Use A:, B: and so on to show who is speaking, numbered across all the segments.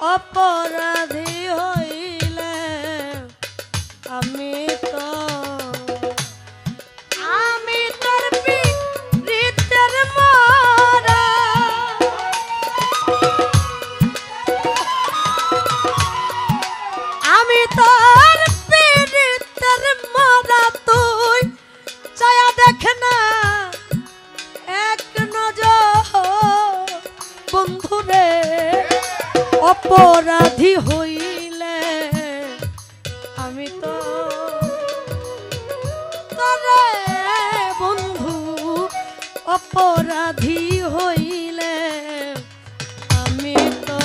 A: অপরাধী হইলে আমি তো আমি তোর প্রীতের মরা আমি তোর প্রীতের মরা তুই চায়া দেখ না এক নজর বন্ধুরে অপরাধী হইলে আমি তো তরে বন্ধু অপরাধী হইলে আমি তো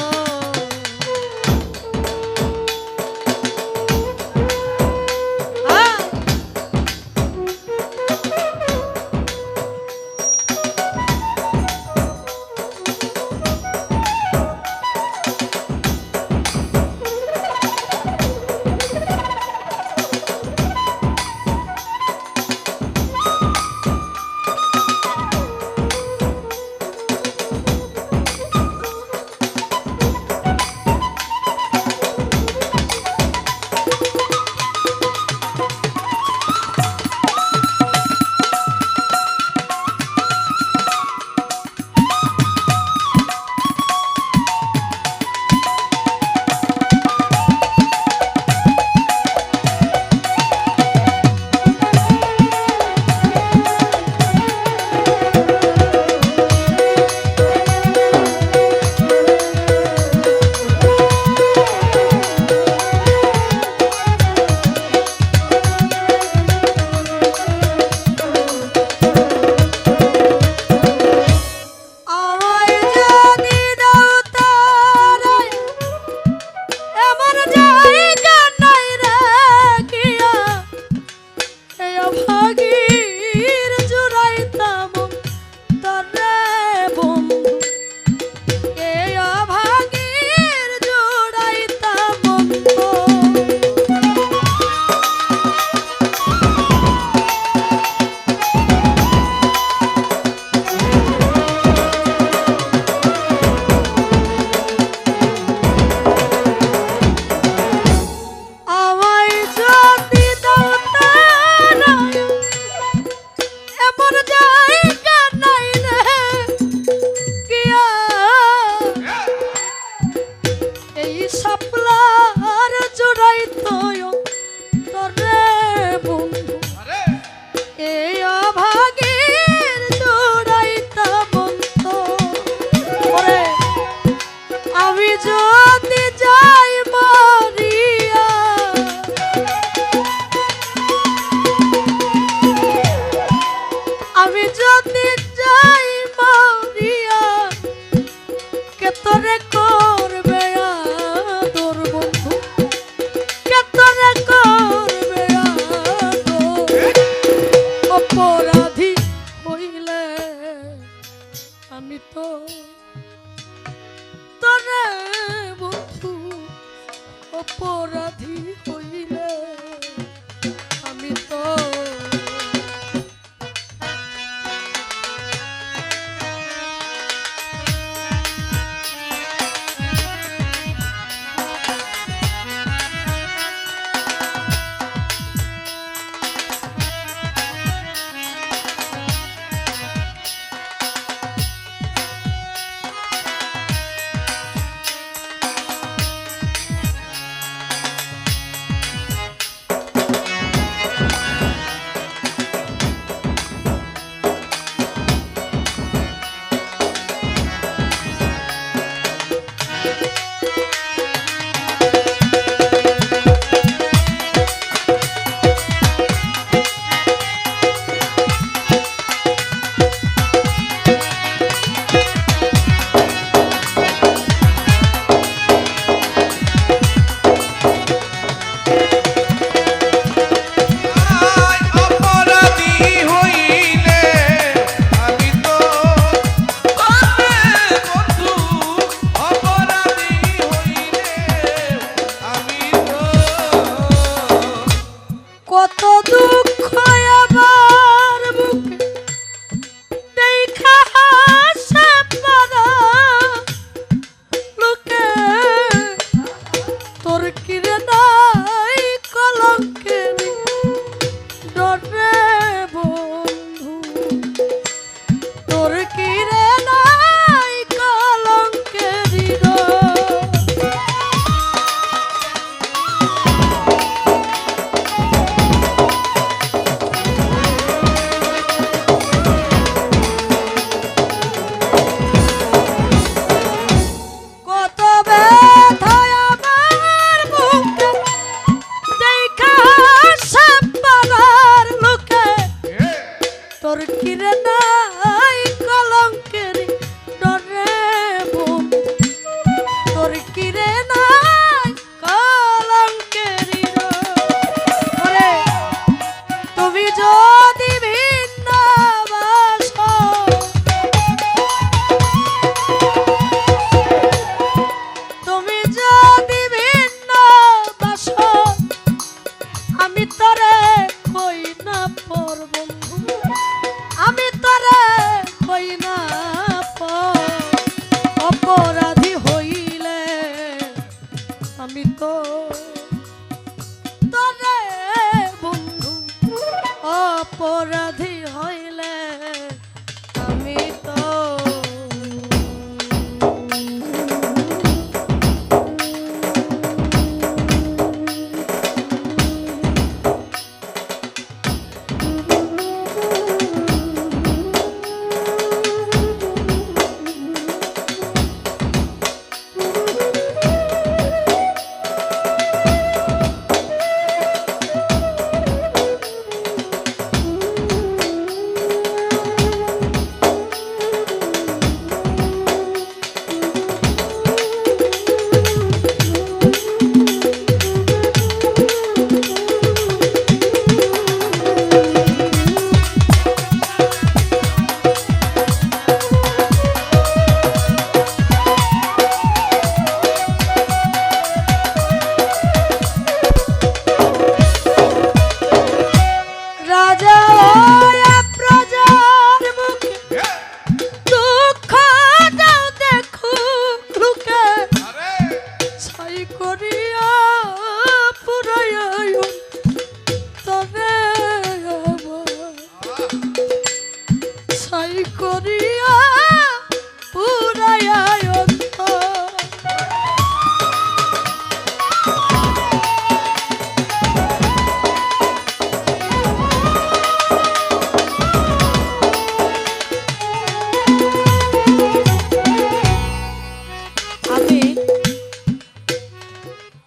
A: অপরাধী হইলে আমি তো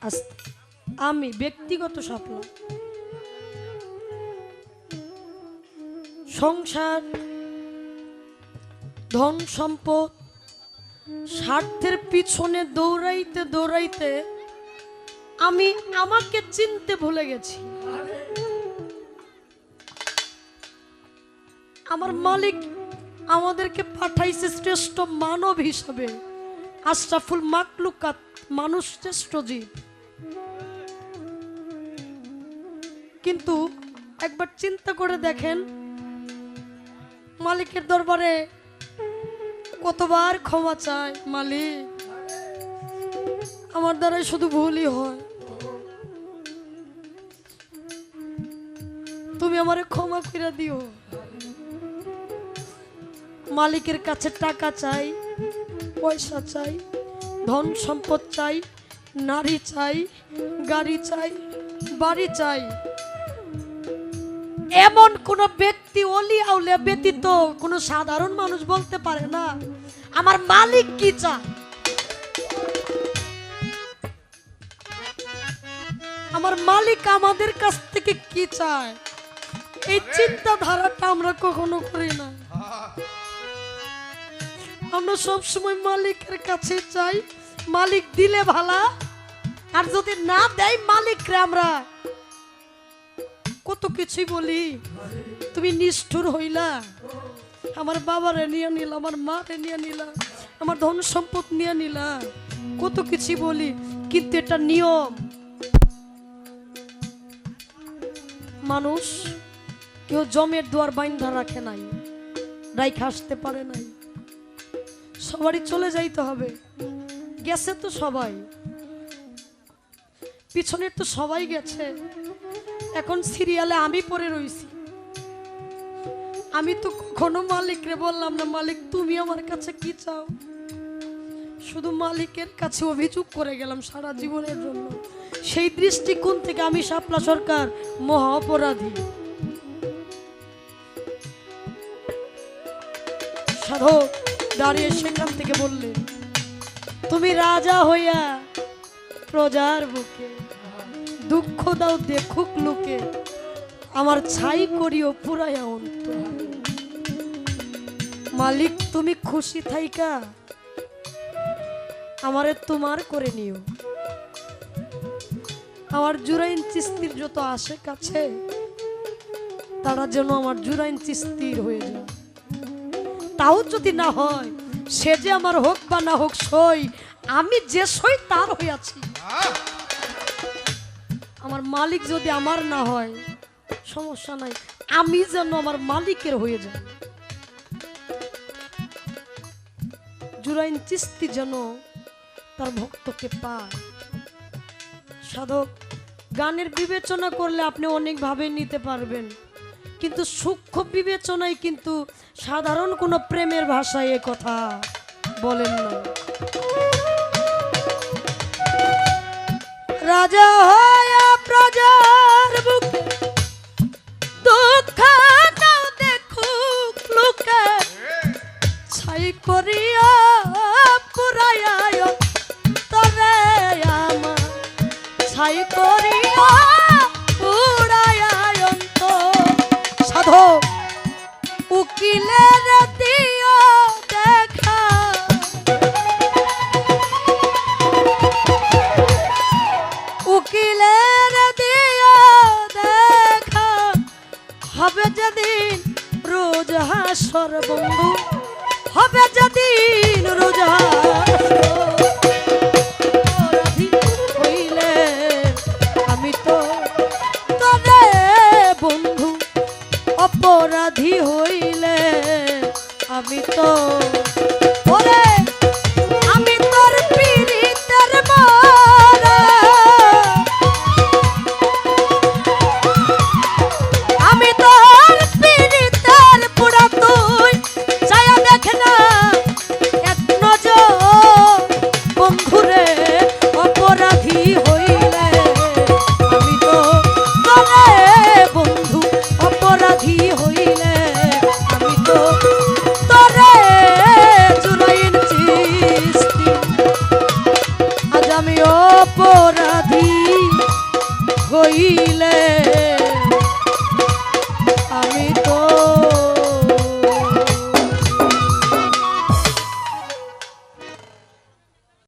A: আস্তে আমি ব্যক্তিগত শাপলা সংসার ধন সম্পদ স্বার্থের পিছনে দৌড়াইতে দৌড়াইতে আমি আমাকে চিনতে ভুলে গেছি। আমার মালিক আমাদেরকে পাঠাইছে শ্রেষ্ঠ মানব হিসাবে, আশরাফুল মাকলুকাত, মানুষ শ্রেষ্ঠ জীব। কিন্তু একবার চিন্তা করে দেখেন, মালিকের দরবারে কতবার ক্ষমা চায়, মালিক আমার দ্বারাই শুধু ভুলই হয়, তুমি আমারে ক্ষমা করে দিও। মালিকের কাছে টাকা চাই, পয়সা চাই, ধন সম্পদ চাই, নারী চাই, গাড়ি চাই, বাড়ি চাই। এমন কোন ব্যক্তি ওলি আউলিয়া ব্যতীত কোন সাধারণ মানুষ বলতে পারে না আমার মালিক কি চায়, আমার মালিক আমাদের কাছ থেকে কি চায়। এই চিন্তাধারাটা আমরা কখনো করি না। আমরা সবসময় মালিকের কাছে চাই, মালিক দিলে ভালা, আর যদি না দেয় মালিকরে আমরা কত কিছুই বলি, তুমি নিষ্ঠুর হইলা, আমার বাবারে নিয়ে নিলা, আমার মারে নিয়ে নিলা, আমার ধন সম্পদ নিয়ে নিলা, কত কিছুই বলি। কিন্তু এটা নিয়ম, মানুষ কেউ জমের দুয়ার বাইন্ধা রাখে নাই, রাইখা আসতে পারে নাই, সবারই চলে যাইতে হবে। গেছে তো সবাই, পিছনের তো সবাই গেছে, এখন সিরিয়ালে আমি পড়ে রইছি। আমি তো কখনো মালিকরে বললাম না, মালিক তুমি আমার কাছে কি চাও, শুধু মালিকের কাছে অভিযোগ করে গেলাম সারা জীবনের জন্য। সেই দৃষ্টিকোণ থেকে আমি শাপলা সরকার মহা অপরাধী। সাধক দাঁড়িয়ে সেখান থেকে বললে, তুমি রাজা হইয়া প্রজার বুকে দুঃখ দাও দেখুক লোকে, আমার ছাই করিও পুরাইয়া অন্ত। মালিক তুমি খুশি থাইকা আমারে তোমার করে নিও। আমার জুরাইন চিস্তির যত আসে কাছে, তারা যেন আমার জুরাইন চিস্তির হয়ে যায়। তাও যদি না হয়, সে যে আমার হোক বা না হোক সই, আমি যে সই তার হইয়াছি। আমার মালিক যদি আমার না হয় সমস্যা নাই, আমি যেন আমার মালিকের হয়ে যাই। জুরাইন চিস্তি যেন তার ভক্তকে পায়। সাধক গানের বিবেচনা করলে আপনি অনেকভাবে নিতে পারবেন, কিন্তু সূক্ষ্ম বিবেচনায় কিন্তু সাধারণ কোনো প্রেমের ভাষায় এ কথা বলেন না। রাজা হইয়া প্রজার বুকে দুঃখ দাও দেখুক লোকে, ছাই করিয়া পুরাইয়া তবে আমার ছাই করিয়া পুরাইয়া অন্ত। সাধক উকিলের দিও দেখা, উকিলের দিও দেখা, হবে যেদিন রোজ হাসর বন্ধু, হবে যেদিন রোজ অপরাধী হইলে আমি তো তবে বন্ধু, অপরাধী হইলে আমি তো ওরে আমি তোর পীড়িতের মারা, আমি তোর পীড়িতের পুরা, তুই চায়া দেখ না এক নজর অপরাধী হইলে